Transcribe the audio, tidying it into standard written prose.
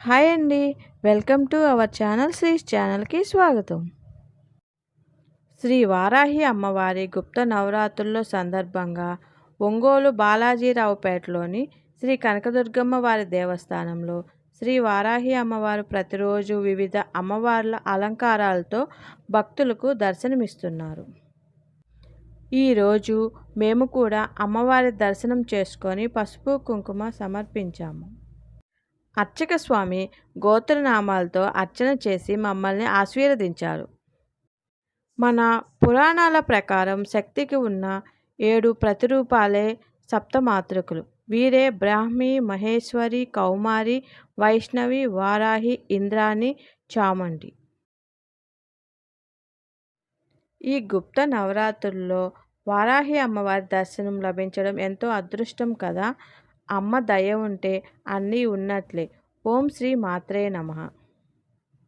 Hi అండి. Welcome to our channel శ్రీస్ ఛానల్‌కి స్వాగతం. శ్రీ వారాహి అమ్మవారి గుప్త నవరాత్రుల సందర్భంగా ఒంగోలు బాలాజీరావుపేటలోని శ్రీ కనకదుర్గమ్మ వారి దేవస్థానంలో శ్రీ వారాహి అమ్మవారు ప్రతిరోజు వివిధ అమ్మవార్ల అలంకారాలతో భక్తులకు దర్శనమిస్తున్నారు. ఈరోజు మేము కూడా అమ్మవారి దర్శనం చేసుకొని పసుపు కుంకుమ సమర్పించాము. అర్చక స్వామి గోత్రనామాలతో అర్చన చేసి మమ్మల్ని ఆశీర్వదించారు. మన పురాణాల ప్రకారం శక్తికి ఉన్న 7 ప్రతిరూపాలే సప్తమాతృకలు. వీరే బ్రాహ్మి, మహేశ్వరి, కౌమారి, వైష్ణవి, వారాహి, ఇంద్రాణి, చాముండి. ఈ గుప్త నవరాత్రుల్లో వారాహి అమ్మవారి దర్శనం లభించడం ఎంతో అదృష్టం కదా. అమ్మ దయ ఉంటే అన్నీ ఉన్నట్లే. ఓం శ్రీ మాత్రే నమః.